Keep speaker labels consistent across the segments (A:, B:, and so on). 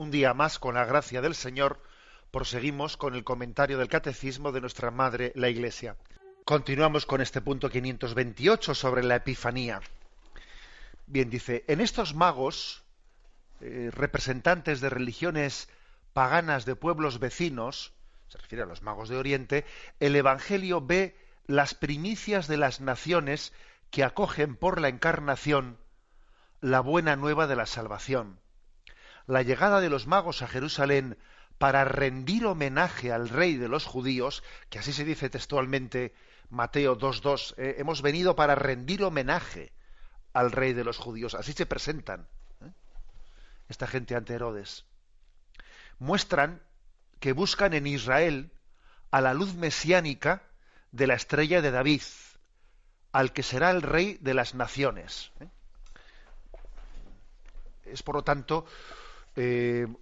A: Un día más, con la gracia del Señor, proseguimos con el comentario del Catecismo de nuestra Madre, la Iglesia. Continuamos con este punto 528 sobre la Epifanía. Bien, dice, en estos magos, representantes de religiones paganas de pueblos vecinos, se refiere a los magos de Oriente, el Evangelio ve las primicias de las naciones que acogen por la encarnación la buena nueva de la salvación. La llegada de los magos a Jerusalén para rendir homenaje al rey de los judíos, que así se dice textualmente Mateo 2:2, hemos venido para rendir homenaje al rey de los judíos, así se presentan esta gente ante Herodes. Muestran que buscan en Israel a la luz mesiánica de la estrella de David, al que será el rey de las naciones. Es, por lo tanto,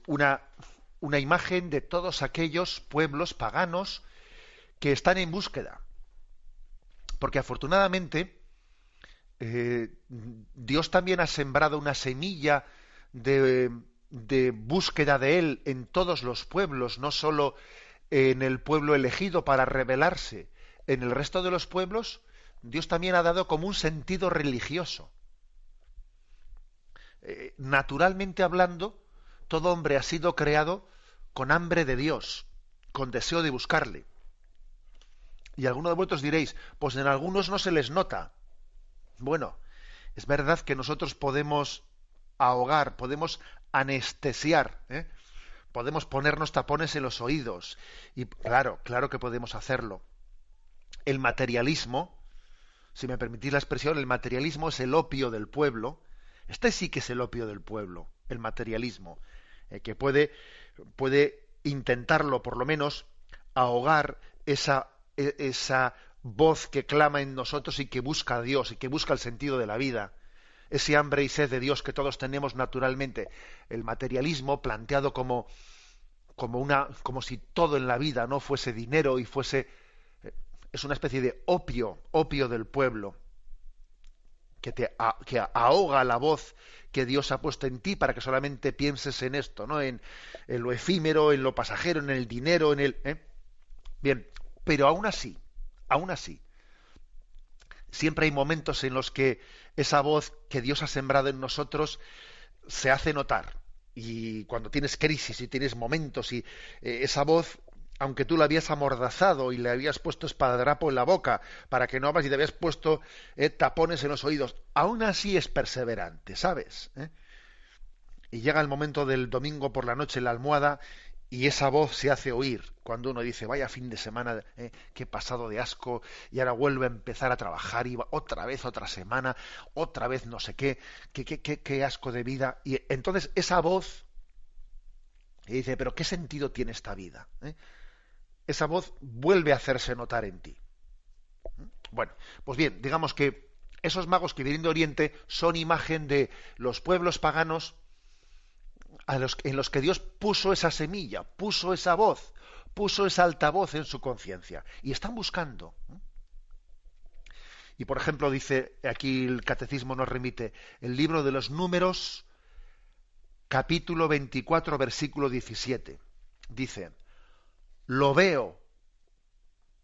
A: una imagen de todos aquellos pueblos paganos que están en búsqueda. Porque afortunadamente Dios también ha sembrado una semilla de búsqueda de Él en todos los pueblos, no solo en el pueblo elegido para revelarse. En el resto de los pueblos, Dios también ha dado como un sentido religioso. Naturalmente hablando, todo hombre ha sido creado con hambre de Dios, con deseo de buscarle. Y algunos de vosotros diréis, pues en algunos no se les nota. Bueno, es verdad que nosotros podemos ahogar, podemos anestesiar, podemos ponernos tapones en los oídos. Y claro que podemos hacerlo. El materialismo, si me permitís la expresión, el materialismo es el opio del pueblo. Este sí que es el opio del pueblo, el materialismo, que puede intentarlo, por lo menos, ahogar esa voz que clama en nosotros y que busca a Dios y que busca el sentido de la vida, ese hambre y sed de Dios que todos tenemos naturalmente. El materialismo planteado como si todo en la vida no fuese dinero y fuese, es una especie de opio del pueblo, que ahoga la voz que Dios ha puesto en ti para que solamente pienses en esto, ¿no? En lo efímero, en lo pasajero, en el dinero, en el... Bien, pero aún así, siempre hay momentos en los que esa voz que Dios ha sembrado en nosotros se hace notar. Y cuando tienes crisis y tienes momentos y esa voz, aunque tú la habías amordazado y le habías puesto esparadrapo en la boca para que no hablas y te habías puesto tapones en los oídos, aún así es perseverante, ¿sabes? Y llega el momento del domingo por la noche en la almohada y esa voz se hace oír cuando uno dice, vaya fin de semana, que he pasado de asco y ahora vuelvo a empezar a trabajar y otra vez otra semana, otra vez no sé qué asco de vida. Y entonces esa voz y dice, pero ¿qué sentido tiene esta vida? Esa voz vuelve a hacerse notar en ti. Bueno, pues bien, digamos que esos magos que vienen de Oriente son imagen de los pueblos paganos en los que Dios puso esa semilla, puso esa voz, puso esa altavoz en su conciencia. Y están buscando. Y por ejemplo, dice, aquí el Catecismo nos remite, el libro de los Números, capítulo 24, versículo 17. Dice, lo veo,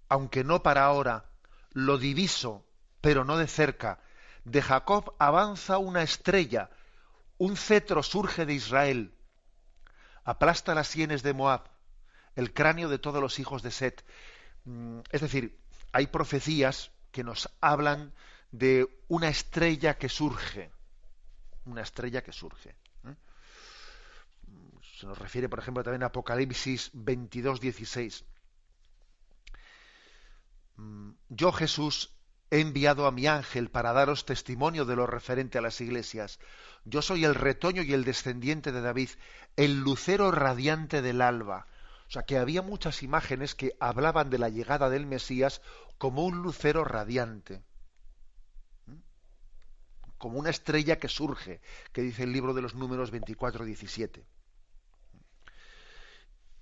A: aunque no para ahora, lo diviso, pero no de cerca. De Jacob avanza una estrella, un cetro surge de Israel. Aplasta las sienes de Moab, el cráneo de todos los hijos de Set. Es decir, hay profecías que nos hablan de una estrella que surge. Una estrella que surge. Se nos refiere, por ejemplo, también a Apocalipsis 22:16. Yo, Jesús, he enviado a mi ángel para daros testimonio de lo referente a las iglesias. Yo soy el retoño y el descendiente de David, el lucero radiante del alba. O sea, que había muchas imágenes que hablaban de la llegada del Mesías como un lucero radiante, como una estrella que surge, que dice el libro de los Números 24:17.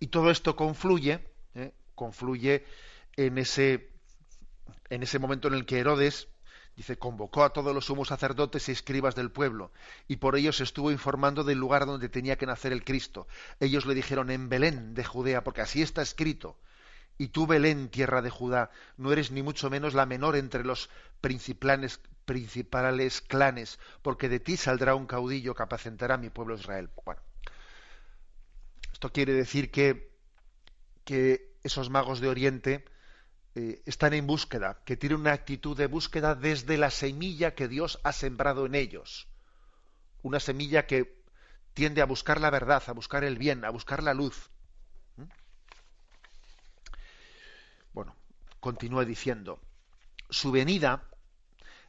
A: Y todo esto confluye en ese momento en el que Herodes Dice, convocó a todos los sumos sacerdotes y escribas del pueblo, y por ellos estuvo informando del lugar donde tenía que nacer el Cristo. Ellos le dijeron, en Belén de Judea, porque así está escrito. Y tú, Belén, tierra de Judá, no eres ni mucho menos la menor entre los principales clanes, porque de ti saldrá un caudillo que apacentará a mi pueblo Israel. Bueno, esto quiere decir que esos magos de Oriente están en búsqueda, que tienen una actitud de búsqueda desde la semilla que Dios ha sembrado en ellos. Una semilla que tiende a buscar la verdad, a buscar el bien, a buscar la luz. Bueno, continúa diciendo, su venida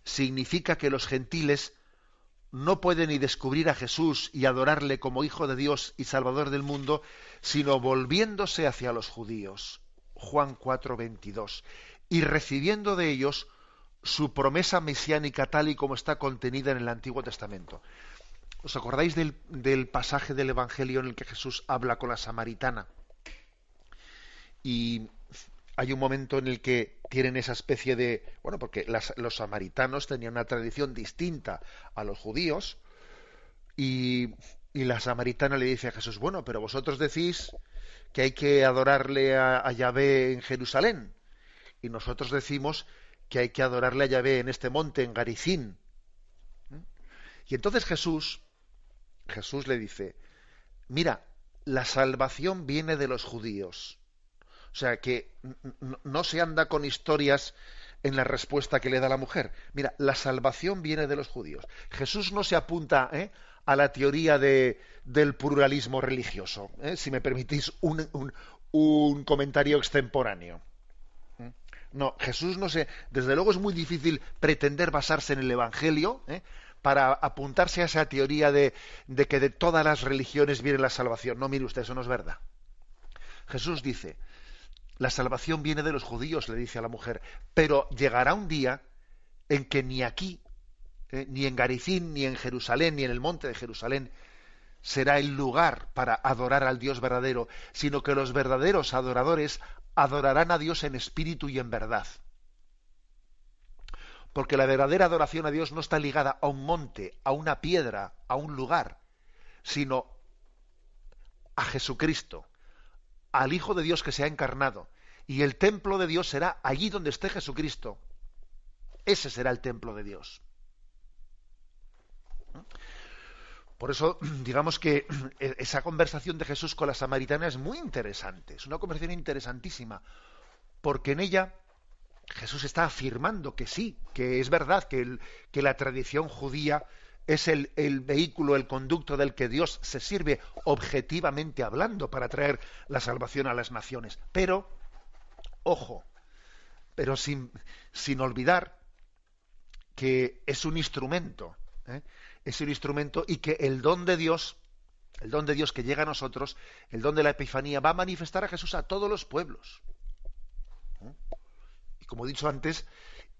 A: significa que los gentiles no pueden ni descubrir a Jesús y adorarle como Hijo de Dios y Salvador del mundo, sino volviéndose hacia los judíos. Juan 4:22. Y recibiendo de ellos su promesa mesiánica tal y como está contenida en el Antiguo Testamento. ¿Os acordáis del pasaje del Evangelio en el que Jesús habla con la samaritana? Y hay un momento en el que tienen esa especie de... Bueno, porque los samaritanos tenían una tradición distinta a los judíos, y la samaritana le dice a Jesús, bueno, pero vosotros decís que hay que adorarle a Yahvé en Jerusalén, y nosotros decimos que hay que adorarle a Yahvé en este monte, en Garizim. Y entonces Jesús le dice, mira, la salvación viene de los judíos. O sea, que no se anda con historias en la respuesta que le da la mujer. Mira, la salvación viene de los judíos. Jesús no se apunta a la teoría del pluralismo religioso, si me permitís un comentario extemporáneo. No, Jesús no se... Desde luego es muy difícil pretender basarse en el Evangelio para apuntarse a esa teoría de que de todas las religiones viene la salvación. No, mire usted, eso no es verdad. Jesús dice, la salvación viene de los judíos, le dice a la mujer, pero llegará un día en que ni aquí, ni en Garizim, ni en Jerusalén, ni en el monte de Jerusalén, será el lugar para adorar al Dios verdadero, sino que los verdaderos adoradores adorarán a Dios en espíritu y en verdad. Porque la verdadera adoración a Dios no está ligada a un monte, a una piedra, a un lugar, sino a Jesucristo, al Hijo de Dios que se ha encarnado. Y el templo de Dios será allí donde esté Jesucristo. Ese será el templo de Dios. Por eso, digamos que esa conversación de Jesús con la samaritana es muy interesante. Es una conversación interesantísima. Porque en ella Jesús está afirmando que sí, que es verdad, que la tradición judía es el vehículo, el conducto del que Dios se sirve objetivamente hablando para traer la salvación a las naciones. Pero, ojo, pero sin olvidar que es un instrumento, es un instrumento, y que el don de Dios que llega a nosotros, el don de la Epifanía, va a manifestar a Jesús a todos los pueblos. Y como he dicho antes,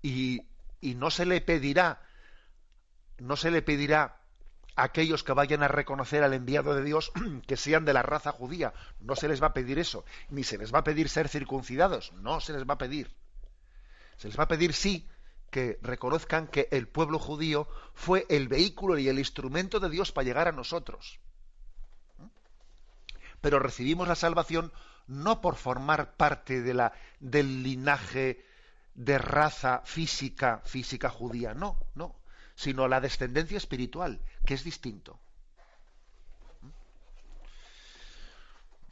A: y no se le pedirá a aquellos que vayan a reconocer al enviado de Dios que sean de la raza judía. No se les va a pedir eso. Ni se les va a pedir ser circuncidados. No se les va a pedir. Se les va a pedir, sí, que reconozcan que el pueblo judío fue el vehículo y el instrumento de Dios para llegar a nosotros. Pero recibimos la salvación no por formar parte del linaje de raza física judía. No, sino la descendencia espiritual, que es distinto.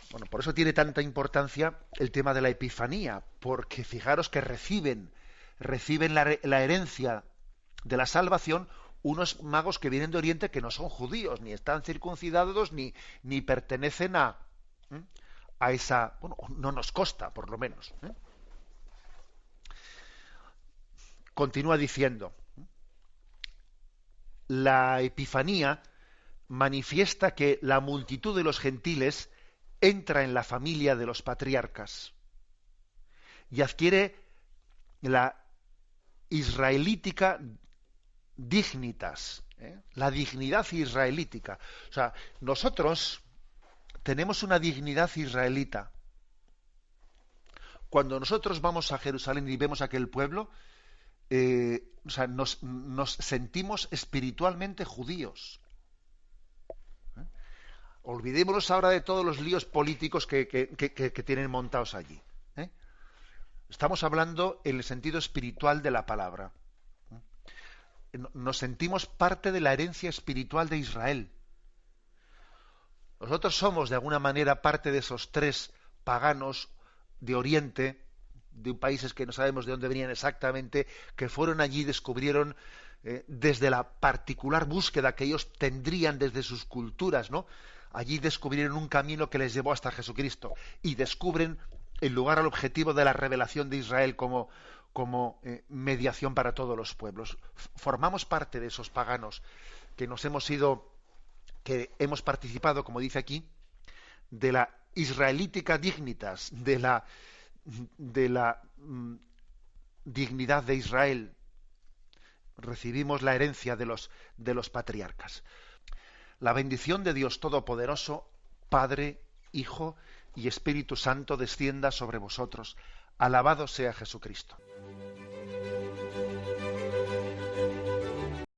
A: Bueno, por eso tiene tanta importancia el tema de la Epifanía, porque fijaros que reciben la herencia de la salvación unos magos que vienen de Oriente, que no son judíos, ni están circuncidados, ni pertenecen a esa... Bueno, no nos consta, por lo menos. Continúa diciendo, la Epifanía manifiesta que la multitud de los gentiles entra en la familia de los patriarcas y adquiere la israelítica dignitas, la dignidad israelítica. O sea, nosotros tenemos una dignidad israelita. Cuando nosotros vamos a Jerusalén y vemos aquel pueblo, o sea, nos sentimos espiritualmente judíos. Olvidémonos ahora de todos los líos políticos que tienen montados allí. ¿Eh? Estamos hablando en el sentido espiritual de la palabra. Nos sentimos parte de la herencia espiritual de Israel. Nosotros somos de alguna manera parte de esos tres paganos de Oriente, de países que no sabemos de dónde venían exactamente, que fueron allí y descubrieron desde la particular búsqueda que ellos tendrían desde sus culturas, ¿no? Allí descubrieron un camino que les llevó hasta Jesucristo y descubren el lugar al objetivo de la revelación de Israel como mediación para todos los pueblos. Formamos parte de esos paganos que nos hemos ido, que hemos participado, como dice aquí, de la israelítica dignitas, de la dignidad de Israel. Recibimos la herencia de los patriarcas. La bendición de Dios Todopoderoso, Padre, Hijo y Espíritu Santo descienda sobre vosotros. Alabado sea Jesucristo.